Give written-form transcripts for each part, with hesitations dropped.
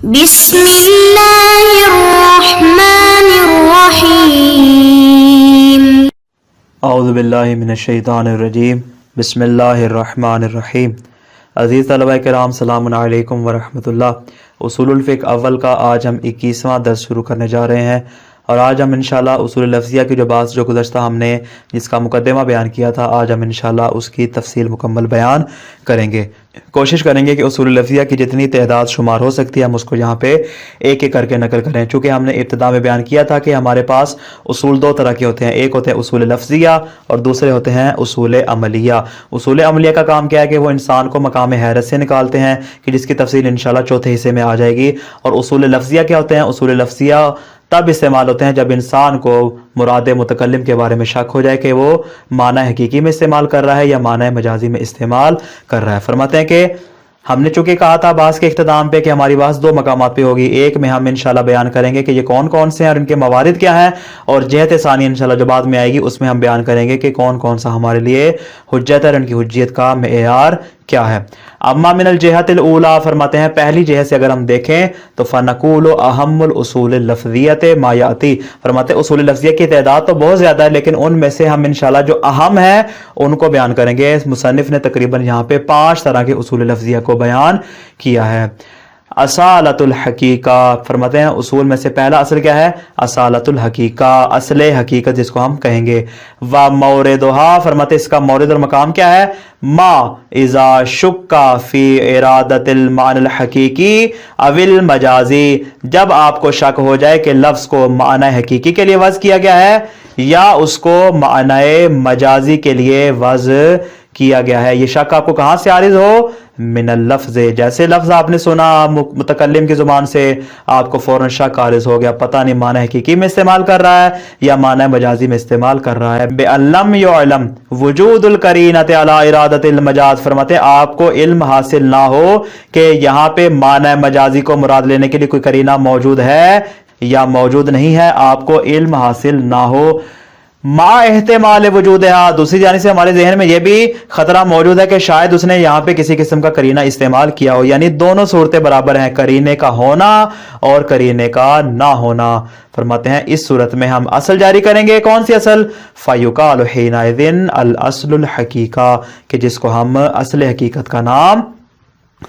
بسم اللہ الرحمن الرحیم اعوذ باللہ من الشیطان الرجیم بسم اللہ الرحمن الرحیم۔ عزیز طلبہ کرام سلام علیکم ورحمۃ اللہ۔ اصول الفقہ اول کا آج ہم 21واں درس شروع کرنے جا رہے ہیں، اور آج ہم انشاءاللہ اصول لفظیہ کی جو گزشتہ ہم نے جس کا مقدمہ بیان کیا تھا، آج ہم انشاءاللہ اس کی تفصیل مکمل بیان کریں گے۔ کوشش کریں گے کہ اصول لفظیہ کی جتنی تعداد شمار ہو سکتی ہے ہم اس کو یہاں پہ ایک ایک کر کے نقل کریں، چونکہ ہم نے ابتدا میں بیان کیا تھا کہ ہمارے پاس اصول دو طرح کے ہوتے ہیں، ایک ہوتے ہیں اصول لفظیہ اور دوسرے ہوتے ہیں اصول عملیہ۔ اصول عملیہ کا کام کیا ہے کہ وہ انسان کو مقام حیرت سے نکالتے ہیں، کہ جس کی تفصیل انشاءاللہ چوتھے حصے میں آ جائے گی۔ اور اصول لفظیہ کیا ہوتے ہیں؟ اصول لفظیہ تب استعمال ہوتے ہیں جب انسان کو مراد متکلم کے بارے میں شک ہو جائے کہ وہ معنی حقیقی میں استعمال کر رہا ہے یا معنی مجازی میں استعمال کر رہا ہے۔ فرماتے ہیں کہ ہم نے چونکہ کہا تھا بعض کے اختتام پہ کہ ہماری بحث دو مقامات پہ ہوگی، ایک میں ہم انشاءاللہ بیان کریں گے کہ یہ کون کون سے ہیں اور ان کے موارد کیا ہیں، اور جہت ثانی انشاءاللہ جو بعد میں آئے گی اس میں ہم بیان کریں گے کہ کون کون سا ہمارے لیے حجت ہے اور ان کی حجیت کا معیار کیا ہے۔ اما من الجہت الاولی، فرماتے ہیں پہلی جہت سے اگر ہم دیکھیں تو فنقول اہم الاصول اللفظیۃ ما یاتی، فرماتے ہیں اصول لفظیہ کی تعداد تو بہت زیادہ ہے، لیکن ان میں سے ہم انشاءاللہ جو اہم ہیں ان کو بیان کریں گے۔ مصنف نے تقریباً یہاں پہ 5 طرح کے اصول لفظیہ کو بیان کیا ہے۔ اصالت الحقیقہ، فرماتے ہیں اصول میں سے پہلا اصل کیا ہے؟ اصالت الحقیقہ، اصل حقیقت جس کو ہم کہیں گے۔ وموردھا، فرماتے ہیں اس کا مورد اور مقام کیا ہے؟ ما اذا شک فی ارادت المعنی الحقیقی او المجازی، جب آپ کو شک ہو جائے کہ لفظ کو معنی حقیقی کے لیے وضع کیا گیا ہے یا اس کو معنی مجازی کے لیے وضع کیا گیا ہے۔ یہ شک آپ کو کہاں سے عارض ہو؟ من اللفظ، جیسے لفظ آپ نے سنا متکلم کی زبان سے آپ کو فوراً شک عارض ہو گیا، پتہ نہیں معنی حقیقی میں استعمال کر رہا ہے یا معنی مجازی میں استعمال کر رہا ہے۔ بِأَن لَمْ يُعْلَمْ وُجُودُ الْقَرِينَةِ عَلَى إِرَادَةِ الْمَجَازِ، فرماتے ہیں آپ کو علم حاصل نہ ہو کہ یہاں پہ معنی مجازی کو مراد لینے کے لیے کوئی قرینہ موجود ہے یا موجود نہیں ہے، آپ کو علم حاصل نہ ہو۔ مع احتمال وجودہا، دوسری جانب سے ہمارے ذہن میں یہ بھی خطرہ موجود ہے کہ شاید اس نے یہاں پہ کسی قسم کا قرینہ استعمال کیا ہو، یعنی دونوں صورتیں برابر ہیں، قرینے کا ہونا اور قرینے کا نہ ہونا۔ فرماتے ہیں اس صورت میں ہم اصل جاری کریں گے۔ کون سی اصل؟ فَيُقَالُ حِينَئِذٍ الْأَصْلُ الْحَقِيقَةُ، کہ جس کو ہم اصل حقیقت کا نام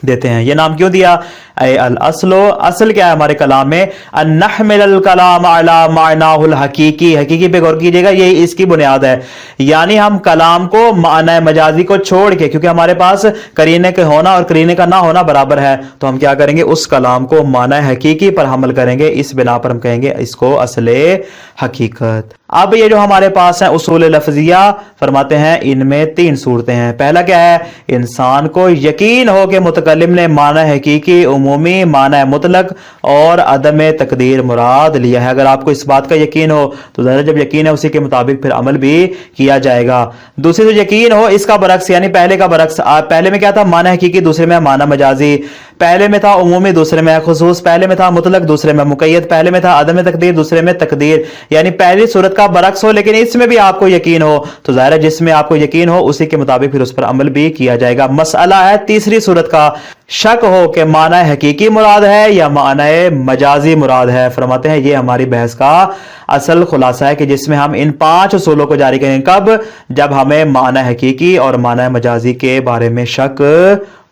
دیتے ہیں۔ یہ نام کیوں دیا؟ اے الاصل، اصل کیا ہے ہمارے کلام میں؟ ان نحمل الکلام علی معناہ الحقیقی، حقیقی پہ غور کیجئے گا، یہ اس کی بنیاد ہے، یعنی ہم کلام کو معنی مجازی کو چھوڑ کے، کیونکہ ہمارے پاس قرینے کے ہونا اور قرینے کا نہ ہونا برابر ہے، تو ہم کیا کریں گے؟ اس کلام کو معنی حقیقی پر حمل کریں گے، اس بنا پر ہم کہیں گے اس کو اصل حقیقت۔ اب یہ جو ہمارے پاس ہیں اصول لفظیہ، فرماتے ہیں ان میں 3 صورتیں ہیں۔ پہلا کیا ہے؟ انسان کو یقین ہو کہ متکلم نے معنی حقیقی، عمومی، معنی مطلق اور عدم تقدیر مراد لیا ہے۔ اگر آپ کو اس بات کا یقین ہو تو ظاہر جب یقین ہے اسی کے مطابق پھر عمل بھی کیا جائے گا۔ دوسری تو یقین ہو اس کا برعکس، یعنی پہلے کا برعکس، پہلے میں کیا تھا؟ معنی حقیقی، دوسرے میں معنی مجازی، پہلے میں تھا عمومی، دوسرے میں خصوص، پہلے میں تھا مطلق، دوسرے میں مقید، پہلے میں تھا عدم تقدیر، دوسرے میں تقدیر، یعنی پہلی صورت کا برعکس ہو لیکن اس میں بھی آپ کو یقین ہو، تو ظاہر ہے جس میں آپ کو یقین ہو اسی کے مطابق پھر اس پر عمل بھی کیا جائے گا۔ مسئلہ ہے تیسری صورت کا، شک ہو کہ معنی حقیقی مراد ہے یا معنی مجازی مراد ہے۔ فرماتے ہیں یہ ہماری بحث کا اصل خلاصہ ہے کہ جس میں ہم ان 5 اصولوں کو جاری کریں۔ کب؟ جب ہمیں معنی حقیقی اور معنی مجازی کے بارے میں شک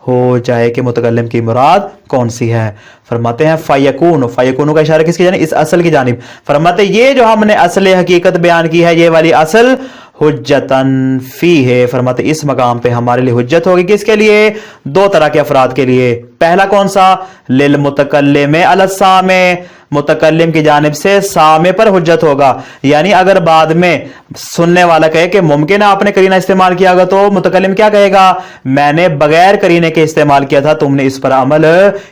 ہو جائے کہ متکلم کی مراد کون سی ہے۔ فرماتے ہیں فیکون، فیکون کا اشارہ کس کی جانب؟ اس اصل کی جانب۔ فرماتے ہیں یہ جو ہم نے اصل حقیقت بیان کی ہے، یہ والی اصل حجتن فی ہے، فرماتے اس مقام پہ ہمارے لیے حجت ہوگی۔ کس کے لیے؟ 2 طرح کے افراد کے لیے۔ پہلا کون سا؟ للمتکلم علی السامع، متکلم کی جانب سے سامع پر حجت ہوگا، یعنی اگر بعد میں سننے والا کہے کہ ممکن ہے آپ نے قرینہ استعمال کیا ہوگا، تو متکلم کیا کہے گا؟ میں نے بغیر قرینے کے استعمال کیا تھا، تم نے اس پر عمل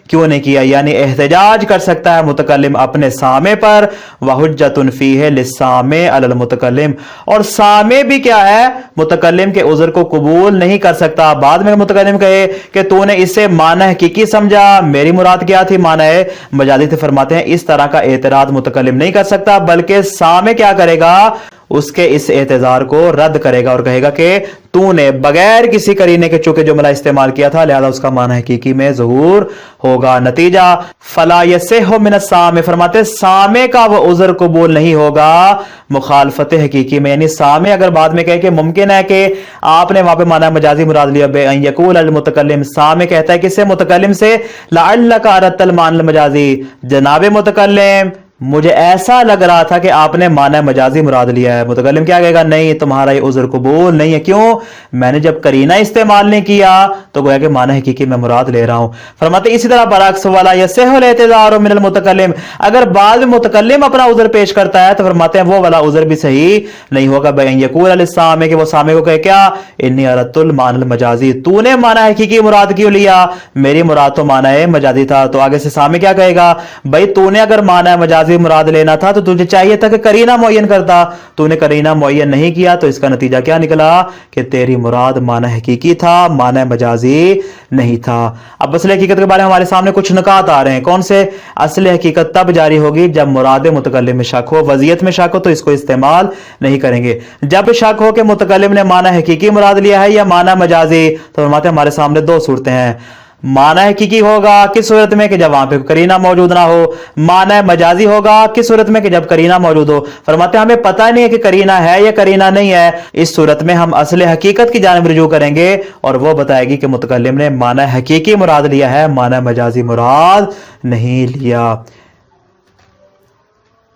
کیوں نہیں کیا؟ یعنی احتجاج کر سکتا ہے متکلم اپنے سامع پر۔ وحجت فیہ للسامع علی المتکلم، اور سامع بھی کیا ہے؟ متکلم کے عذر کو قبول نہیں کر سکتا۔ بعد میں متکلم کہے کہ تو نے اسے معنی حقیقی سمجھا، میری مراد کیا تھی؟ معنی مجازی تھے۔ فرماتے ہیں اس طرح کا اعتراض متکلم نہیں کر سکتا، بلکہ سامع کیا کرے گا؟ उसके इस एतजार को रद्द करेगा और कहेगा कि तूने बगैर किसी करीने के चूंकि जुमला इस्तेमाल किया था, लिहाजा उसका माना हकीकी में ज़हूर होगा। नतीजा फला यसिहु मिन सामे, फरमाते सामे का वो उज़र कबूल नहीं होगा मुखालफत हकीकी में। यानी सामे अगर बाद में कहे कि मुमकिन है कि आपने वहां पे माना मजाजी मुराद लिया, बेअन यकूल अल मुतकल्लिम, सामे कहता है किससे? मुतकल्लिम से। लअल्लका अरदतल मान अल मजाजी, जनाबे मुतकल्लिम मुझे ऐसा लग रहा था कि आपने माना मजाजी मुराद लिया है। मुतकल्लिम क्या कहेगा? नहीं, तुम्हारा ये उज़र कबूल नहीं है। क्यों? मैंने जब करीना इस्तेमाल नहीं किया तो गोया कि माना हकीकी में मुराद ले रहा हूं। फरमाते इसी तरह बरअक्स वाला यसिहुल इतिज़ारु मिनल मुतकल्लिम, अगर बाद में मुतकल्लिम अपना उज़र पेश करता है तो फरमाते हैं वो वाला उज़र भी सही नहीं होगा। बेअन यकूल अल सामे, कि वो सामे को कहे क्या? इन्नी अरदतुल मान अल मजाजी, तूने माना हकीकी मुराद क्यों लिया? मेरी मुराद तो माना है मजाजी था। तो आगे से सामे क्या कहेगा? भाई तूने अगर माना है मजाजी मुराद लेना था तो तुझे चाहिए था कि करीना मुअय्यन करता, तूने करीना मुअय्यन नहीं किया, तो इसका नतीजा क्या निकला कि तेरी मुराद माना हकीकी था, माना मजाजी नहीं था। अब असल हकीकत के बारे में हमारे सामने कुछ नुकात आ रहे हैं। कौन से? असल हकीकत तब जारी होगी जब मुराद मुतकल्लिम में शक हो, वज़ियत में शक हो तो इसको इस्तेमाल नहीं करेंगे। जब शक हो कि मुतकल्लिम ने माना हकीकी मुराद लिया है या माना मजाजी, तो फरमाते हैं हमारे सामने दो सूरतें हैं। माना हकीकी होगा किस सूरत में कि जब वहां पे करीना मौजूद ना हो, माना मजाजी होगा किस सूरत में कि जब करीना मौजूद हो। फरमाते हमें पता नहीं है कि करीना है या करीना नहीं है, इस सूरत में हम असले हकीकत की जानिब रुजू करेंगे और वो बताएगी कि मुतकल्लिम ने माना हकीकी मुराद लिया है, माना मजाजी मुराद नहीं लिया।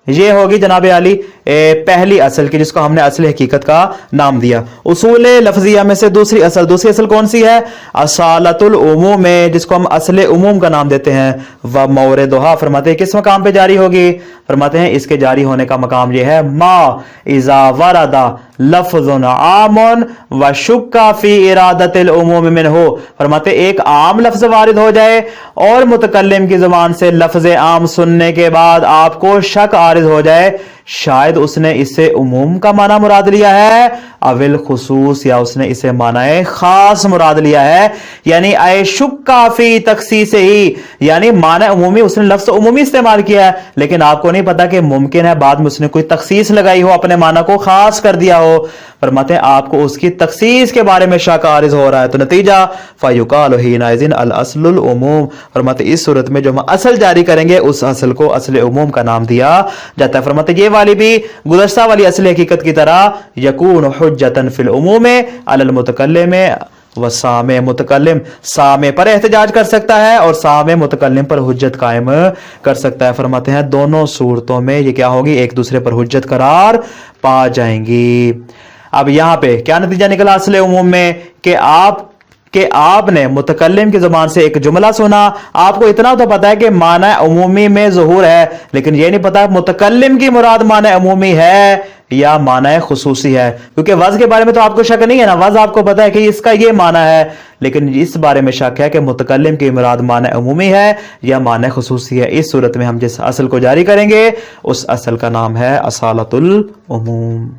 ये होगी जनाब आली पहली असल की, जिसको हमने असल हकीकत का नाम दिया। उसूल लफ्जिया में से दूसरी असल कौन सी है? असालतुल उमूम में, जिसको हम असल उमूम का नाम देते हैं। व मौरिदुहा, फरमाते हैं किस मकाम पे जारी होगी? फरमाते हैं इसके जारी होने का मकाम यह है मा इज़ा वरदा लफ्ज़ुन आमुन व शुक्का फी इरादतिल उमूम मिनहु, फरमाते एक आम लफ्ज वारिद हो जाए और मुतकल्लिम की जुबान से लफ्ज आम सुनने के बाद आपको शक आरिद हो जाए, शायद उसने इसे उमूम का माना मुराद लिया है अविल खुसूस, या उसने इसे माना खास मुराद लिया है। यानी आए शुक काफी तखसीस ही, यानी माना उमूमी, उसने लफ्ज उमूमी इस्तेमाल किया है लेकिन आपको नहीं पता कि मुमकिन है बाद में उसने कोई तखसीस लगाई हो, अपने माना को खास कर दिया हो। फरमाते हैं आपको उसकी तखसीस के बारे में शक आरिज हो रहा है, तो नतीजा फ़युक़ालु हीनाइज़िन अल अस्लुल उमूम, फरमाते इस सूरत में जो हम असल जारी करेंगे उस असल को असल उमूम का नाम दिया जाता है। फरमाते ये वाली भी गुज़श्ता वाली असल हकीकत की तरह यकून हुज्जतन फिल उमूम अलल मुतकल्लिम व सामे, मुतकल्लिम सामे पर एहतजाज कर सकता है और सामे मुतकल्लिम पर हुज्जत कायम कर सकता है। फरमाते हैं दोनों सूरतों में ये क्या होगी? एक दूसरे पर हुज्जत करार पा जाएंगी। अब यहां पे क्या नतीजा निकला असल उमूम में कि आपने मुतकल्लिम की जुबान से एक जुमला सुना, आपको इतना तो पता है कि माना उमूमी में ज़ुहूर है, लेकिन ये नहीं पता मुतकल्लिम की मुराद माना उमूमी है या माना खुसूसी है, क्योंकि वज़ के बारे में तो आपको शक नहीं है ना, वज़ आपको पता है कि इसका ये माना है, लेकिन इस बारे में शक है कि मुतकल्लिम की मुराद माना उमूमी है या माना खुसूसी है। इस सूरत में हम जिस असल को जारी करेंगे उस असल का नाम है असालतुल उमूम।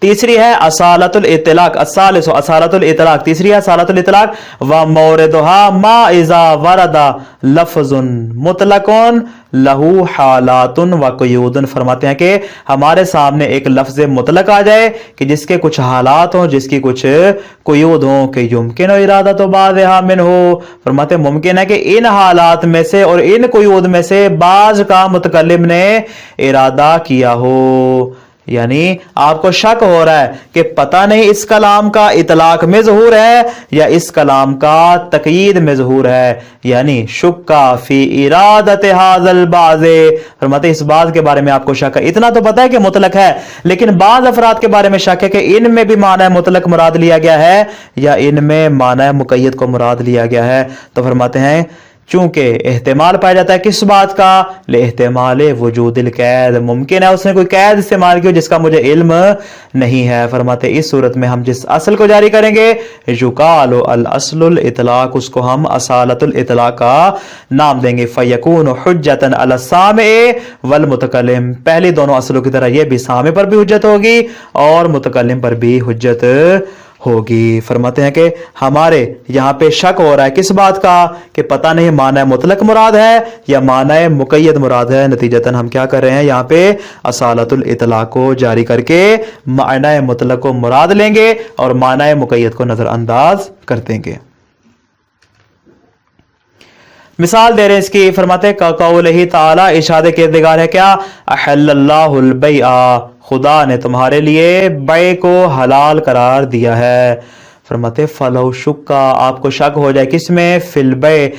तीसरी है असालतुल इतलाक, असालतुल इतलाक, तीसरी है असालतुल इतलाक। व मौरिदुहा मा इज़ा वरदा लफ्ज़ुन मुतलकुन लहू हालातुन व क़ुयूदुन, फरमाते हैं कि हमारे सामने एक लफ्ज़ मुतलक आ जाए कि जिसके कुछ हालात हों, जिसकी कुछ क़ुयूद हों, कि युमकिन इरादा तो बाज़हा मिन्हु, फरमाते हैं मुमकिन है कि इन हालात में से और इन क़ुयूद में से बाज़ का मुतकल्लिम ने इरादा किया हो। यानी आपको शक हो रहा है कि पता नहीं इस कलाम का इतलाक में ज़हूर है या इस कलाम का तक़यीद में ज़हूर है, यानी शुक्का फी इरादत हाज़ल बाज़े, फरमाते इस बात के बारे में आपको शक है। इतना तो पता है कि मुतलक है, लेकिन बाज़ अफराद के बारे में शक है कि इनमें भी माना मुतलक मुराद लिया गया है या इनमें माना मुक़य्यद को मुराद लिया गया है। तो फरमाते हैं चूंकि एहतिमाल पाया जाता है किस बात का? लेहतिमाल वजूदिल कैद, मुमकिन है उसने कोई कैद इस्तेमाल किया जिसका मुझे इल्म नहीं है। फरमाते इस सूरत में हम जिस असल को जारी करेंगे युकालु अल अस्लुल इतलाक, उसको हम असालतुल इतलाक का नाम देंगे। फयकूनु हुज्जतन अल सामे वल मुतकल्लिम, पहली दोनों असलों की तरह ये भी सामे पर भी हुज्जत होगी और मुतकल्लिम पर भी हुज्जत होगी। फरमाते हैं कि हमारे यहाँ पे शक हो रहा है किस बात का कि पता नहीं माना मुतलक मुराद है या माना मुक़य्यद मुराद है। नतीजतन हम क्या कर रहे हैं, यहाँ पे असालतुल इतलाक को जारी करके माना मुतलक को मुराद लेंगे और माना मुक़य्यद को नजरअंदाज कर देंगे। मिसाल दे रहे हैं इसकी, फरमाते कौलिही ताला, इरशाद किरदार है क्या, अहल्लल्लाहुल बैआ, खुदा ने तुम्हारे लिए बै को हलाल करार दिया है। फरमाते फलौ शुक्का, आपको शक हो जाए किसमें, फिल बै,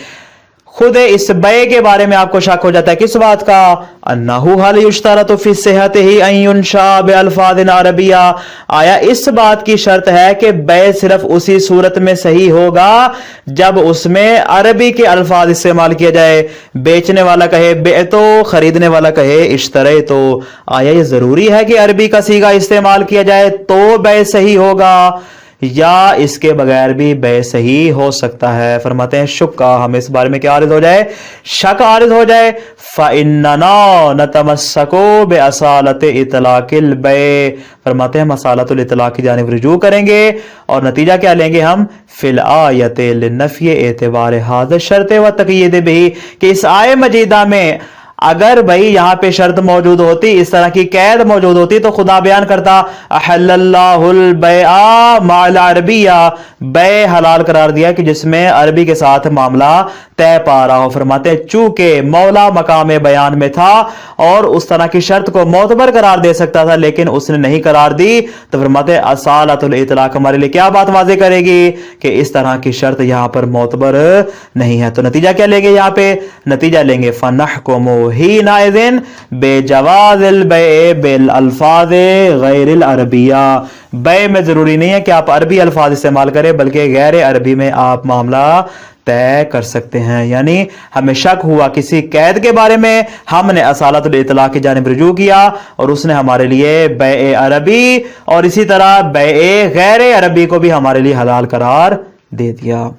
खुद इस बै के बारे में आपको शक हो जाता है किस बात का, अन्नहु हल युश्तरतु फी सिहतिही अन युनशा बिअल्फाज़िन अरबिया, आया इस बात की शर्त है कि बै सिर्फ उसी सूरत में सही होगा जब उसमें अरबी के अल्फाज इस्तेमाल किया जाए। बेचने वाला कहे बे तो, खरीदने वाला कहे इश्तरे तो, आया ये जरूरी है कि अरबी का सीगा इस्तेमाल किया जाए तो बै सही होगा या इसके बगैर भी बै सही हो सकता है। फरमाते हैं शुक्का, हमें इस बारे में क्या आरिज हो जाए, शक आरिज हो जाए। फ़इन्नना नतमस्सकु बिअसालति इतलाकिल बै, फरमाते हैं हम असालतुल इतलाक की जानिब रुजू करेंगे और नतीजा क्या लेंगे हम, फिल आयते लिन्नफ़ी एतबार हाज़ा शर्त व तक़यीद बिही, कि इस आय मजीदा में अगर भाई यहाँ पे शर्त मौजूद होती, इस तरह की कैद मौजूद होती, तो खुदा बयान करता अहल्लल्लाहुल बैआ मअल अरबिया, बै हलाल करार दिया कि जिसमें अरबी के साथ मामला तय पा रहा हो। फरमाते चूंकि मौला मकाम बयान में था और उस तरह की शर्त को मोतबर करार दे सकता था लेकिन उसने नहीं करार दी, तो फरमाते असालतुल इतलाक हमारे लिए क्या बात वाज़े करेगी कि इस तरह की शर्त यहाँ पर मोतबर नहीं है। तो नतीजा क्या लेंगे, यहाँ पे नतीजा लेंगे फनहकुमु हीनाइज़िन बेजवाज़िल बै बिल अल्फाज़े गैरिल अरबिया, बै में जरूरी नहीं है कि आप अरबी अल्फाज इस्तेमाल करें बल्कि गैर अरबी में आप मामला तय कर सकते हैं। यानी हमें शक हुआ किसी कैद के बारे में, हमने असालतुल इतलाक की जानिब रुजू किया और उसने हमारे लिए बै अरबी और इसी तरह बै गैर अरबी को भी हमारे लिए हलाल करार दे दिया।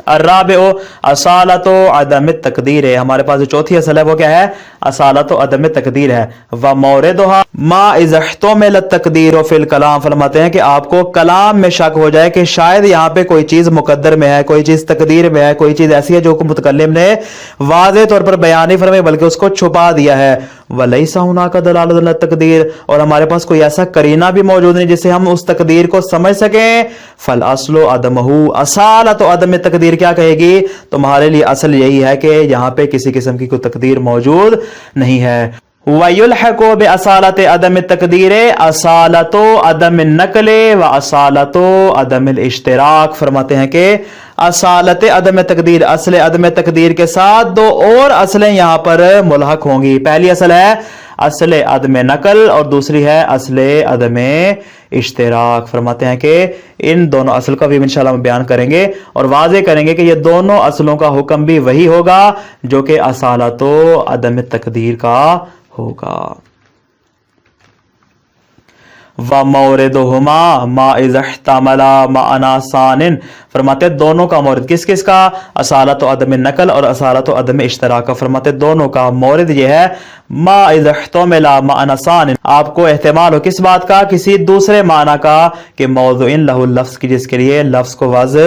अर्राबिउ असालतो अदम तकदीर है, हमारे पास जो चौथी असल है वो क्या है, असालतो अदम तकदीर है। व मौरिदुहा मा इज़हतमिल तकदीर फिल कलाम, फरमाते हैं कि आपको कलाम में शक हो जाए कि शायद यहाँ पे कोई चीज मुकद्दर में है, कोई चीज तकदीर में है, कोई चीज ऐसी है जो मुतकल्लिम ने वाज़े तौर पर बयान नहीं फरमाई बल्कि उसको छुपा दिया है। वलैसा हुनाका दलालतुन अला तकदीर, और हमारे पास कोई ऐसा करीना भी मौजूद नहीं जिससे हम उस तकदीर को समझ सकें। फल अस्लो अदमहु, असालतो अदम तकदीर क्या कहेगी, तुम्हारे लिए असल यही है कि यहाँ पे किसी किस्म की कोई तकदीर मौजूद नहीं है। वयुल्हक़ु बिअसालति अदम तकदीर असालतो अदम नकले व असालतो अदम इश्तिराक, फरमाते हैं कि असालत अदम तकदीर, असल अदम तकदीर के साथ दो और असलें यहाँ पर मुल्हक होंगी। पहली असल है असल अदम नकल और दूसरी है असल अदम इश्तिराक। फरमाते हैं कि इन दोनों असल का भी इंशाअल्लाह हम बयान करेंगे और वाज़े करेंगे कि ये दोनों असलों का हुक्म भी वही होगा जो कि असालतो अदम तकदीर का होगा। व मौरिदुहुमा मा इज़हतमला माना सानिन, फरमाते दोनों का मौरिद किस किस का, असालतो अदम नकल और असालतो अदम इश्तिराक का। फरमाते दोनों का मौरिद ये है मा इज़हतमला माना सानिन, आपको एहतमाल हो किस बात का, किसी दूसरे माना का कि मौज़ूइन लहु लफ्ज़ की, जिसके लिए लफ्ज़ को वज़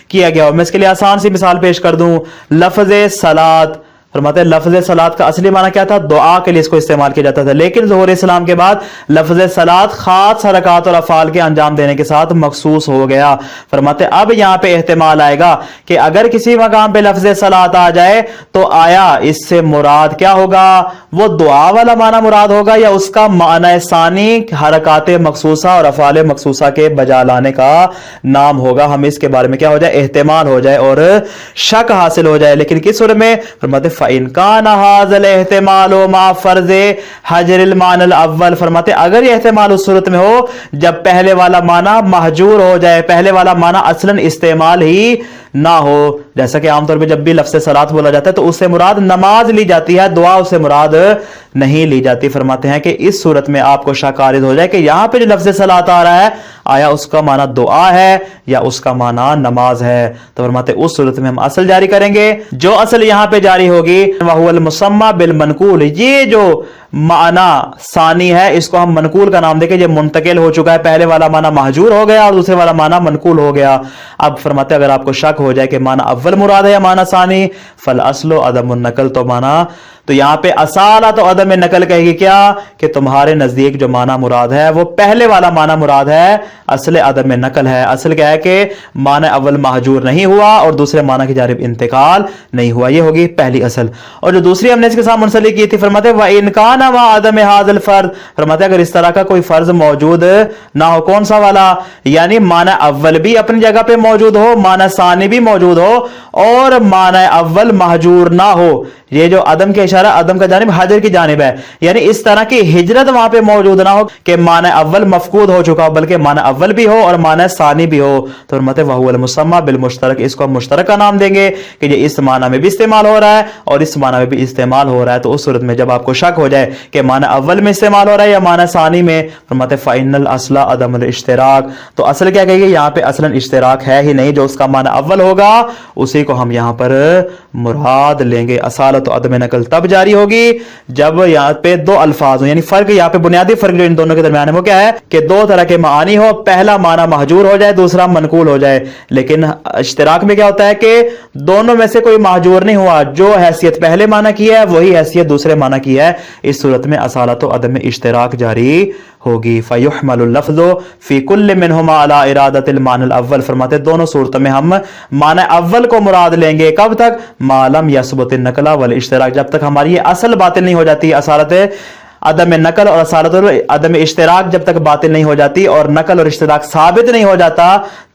किया गया हो। मैं इसके लिए आसान सी मिसाल पेश कर दूं, लफ्ज़ सलात, फरमाते लफ्ज़ सलात का असली माना क्या था, दुआ के लिए इसको इस्तेमाल किया जाता था, लेकिन ज़ुहूर इस्लाम के बाद लफ्ज़ सलात खास हरकात और अफ़ाल के अंजाम देने के साथ मखसूस हो गया। फरमाते अब यहाँ पे एहतमाल आएगा कि अगर किसी मकाम पे लफ्ज़ सलात आ जाए तो आया इससे मुराद क्या होगा, वो दुआ वाला माना मुराद होगा या उसका माना सानी हरकात मखसूसा और अफ़ाल मखसूसा के बजा लाने का नाम होगा। हमें इसके बारे में क्या हो जाए, एहतमाल हो जाए और शक हासिल हो जाए। लेकिन किस सूरत में, फरमाते फरमाते अगर यह इस्तेमाल उस सूरत में हो जब पहले वाला माना महजूर हो जाए, पहले वाला माना असलन इस्तेमाल ही ना हो। जैसा कि आमतौर पे जब भी लफ्ज़ सलात बोला जाता है तो उससे मुराद नमाज ली जाती है, दुआ उससे मुराद नहीं ली जाती। फरमाते हैं कि इस सूरत में आपको शक आरिद हो जाए कि यहां पे जो लफ्ज़ सलात आ रहा है आया उसका माना दुआ है या उसका माना नमाज है, तो फरमाते उस सूरत में हम असल जारी करेंगे। जो असल यहां पे जारी होगी वहुवल मुसम्मा बिल मनकूल, ये जो माना सानी है इसको हम मनकूल का नाम देंगे। ये मुंतकिल हो चुका है, पहले वाला माना महजूर हो गया और दूसरे वाला माना मनकूल हो गया। अब फरमाते अगर आपको शक हो जाए कि माना अव्वल मुराद है या माना सानी, फल असलो अदमुन नकल, तो माना तो यहां पे असाला तो अदम नकल कहेगी क्या कि तुम्हारे नजदीक जो माना मुराद है वो पहले वाला माना मुराद है, असल अदम नकल है। असल क्या है कि माना अव्वल महजूर नहीं हुआ और दूसरे माना की जानिब इंतकाल नहीं हुआ, ये होगी पहली असल। और जो दूसरी हमने इसके साथ मुंसलिक की थी, फरमाते व इनकान व अदम हाज़िल फर्ज, फरमाते अगर इस तरह का कोई फर्ज मौजूद ना हो, कौन सा वाला, यानी माना अव्वल भी अपनी जगह पे मौजूद हो, माना सानी भी मौजूद हो और माना अव्वल महजूर ना हो, ये जो अदम के इशारा अदम का जानिब हाजिर की जानिब है, यानी इस तरह की हिजरत वहां पे मौजूद ना हो कि माना अव्वल मफकूद हो चुका हो, बल्कि माना अव्वल भी हो और माना सानी भी हो, तो फरमाते वहुवल मुसम्मा बिल मुश्तरक, इसको हम मुश्तरक का नाम देंगे कि ये इस माना में भी इस्तेमाल हो रहा है और इस माना में भी इस्तेमाल हो रहा है। तो उस सूरत में जब आपको शक हो जाए कि माना अव्वल में इस्तेमाल हो रहा है या माना सानी में, फरमाते फाइनल असला अदम इश्तिराक, तो असल क्या कहेगी यहाँ पे असलन इश्तिराक है ही नहीं, जो उसका माना अव्वल होगा उसी को हम यहाँ पर मुराद लेंगे। असालत तो अदम नकल तब जारी होगी जब यहाँ पे दो अल्फाज हो, यानी फर्क यहाँ पे बुनियादी फर्क जो इन दोनों के दरमियान है वो क्या है कि दो तरह के मानी हो, पहला माना महजूर हो जाए दूसरा मनकूल हो जाए। लेकिन इश्तिराक में क्या होता है कि दोनों में से कोई महजूर नहीं हुआ, जो हैसियत पहले माना की है वही हैसियत दूसरे माना की है। इस सूरत में असालत तो अदम इश्तिराक जारी होगी। फयुहमलुल लफ्ज़ु फी कुल्ल मिनहुमा अला इरादतिल मानल अव्वल, फरमाते दोनों सूरतों में हम माना अव्वल को मुराद लेंगे, कब तक, मालम यसबुतिन नकला वल इश्तिराक, जब तक हमारी ये असल बातिल नहीं हो जाती, असालत अदम नकल और असालत अदम इश्तिराक जब तक बातिल नहीं हो जाती और नकल और इश्तिराक साबित नहीं हो जाता,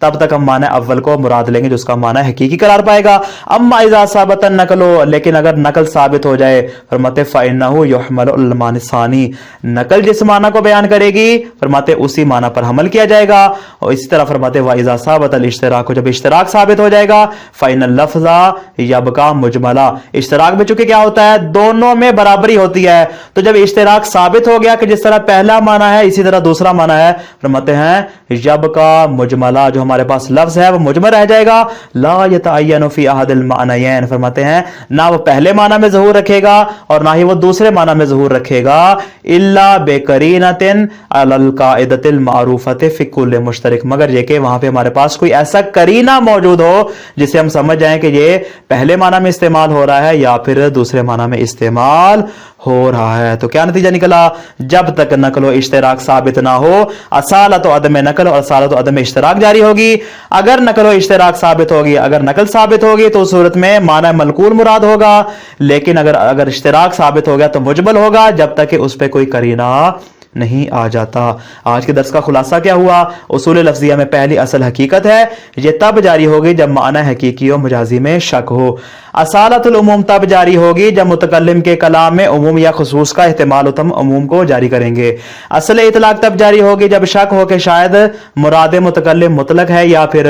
तब तक हम माना अव्वल को मुराद लेंगे जो उसका माना हकीकी करार पाएगा। अम्मा इज़ा साबतन नकलो, लेकिन अगर नकल साबित हो जाए, फरमाते फ़इन्नहु युहमलुल माना सानी, नकल जिस माना को बयान करेगी फरमाते उसी माना पर हमल किया जाएगा। और इसी तरह फरमाते व इज़ा साबतल इश्तिराक, जब इश्तिराक साबित हो जाएगा, फ़इनल लफ्ज़ा यबका मुजमला, इश्तिराक में चूंकि क्या होता है दोनों में बराबरी होती है, तो जब इश्तिराक साबित हो गया कि जिस तरह पहला माना है इसी तरह दूसरा माना है, फरमाते हैं जब का मुजमला, जो हमारे पास लफ्ज है वो मुजमल रह जाएगा। ला यतअय्यनु फी अहदिल मानयैन, फरमाते हैं ना वो पहले माना में ज़हूर रखेगा और ना ही वो दूसरे माना में ज़हूर रखेगा, इल्ला बेकरीनतिन अलल काइदतिल मारूफति फी कुल्ल मुश्तरक, मगर ये कि वहां पे हमारे पास कोई ऐसा करीना मौजूद हो जिसे हम समझ जाएं कि ये पहले माना में इस्तेमाल हो रहा है या फिर दूसरे माना में इस्तेमाल हो रहा है। तो क्या नतीजा निकला, जब तक नकल इश्तिराक साबित ना हो असालत अदम नकल और असालत अदम इश्तिराक जारी होगी। अगर नकल इश्तिराक साबित होगी, अगर नकल साबित होगी तो उस सूरत में माना मलकूल मुराद होगा, लेकिन अगर इश्तिराक साबित हो गया तो मुजमल होगा जब तक कि उस पर कोई करीना नहीं आ जाता। आज के दर्स का खुलासा क्या हुआ, उसूल लफ्ज़िया में पहली असल हकीकत है ये तब जारी होगी जब माना हकीकी और मुजाजी में शक हो। असालतुल उमूम तब जारी होगी जब मुतकल्लिम के कलाम में उमूम या खुसूस का इस्तेमाल हो, उमूम को जारी करेंगे। असल इतलाक तब जारी होगी जब शक हो कि शायद मुराद मुतकल्लिम मुतलक है या फिर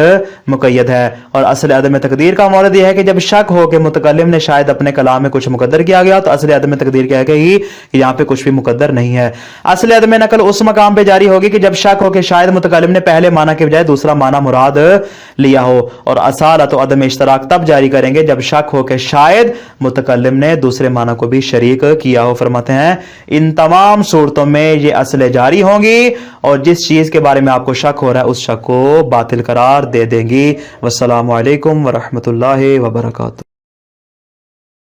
मुक़य्यद है। और असल अदम तकदीर का मौरद यह है कि जब शक हो कि मुतकल्लिम ने शायद अपने कलाम में कुछ मुकद्दर किया गया, तो असल अदम तकदीर क्या है कि यहाँ पे कुछ भी मुकद्दर नहीं है। असल अदम नकल उस मकाम पे जारी होगी कि जब शक हो कि शायद मुतकल्लिम ने पहले माना के बजाय दूसरा माना मुराद लिया हो। और असालत अदम इश्तराक तब जारी करेंगे जब शक हो कि शायद मुतकल्लिम ने दूसरे माना को भी शरीक किया हो। फरमाते हैं इन तमाम सूरतों में ये असलें जारी होंगी और जिस चीज के बारे में आपको शक हो रहा है उस शक को बातिल करार दे देंगी। वस्सलामु अलैकुम वरहमतुल्लाहि वबरकातुहू।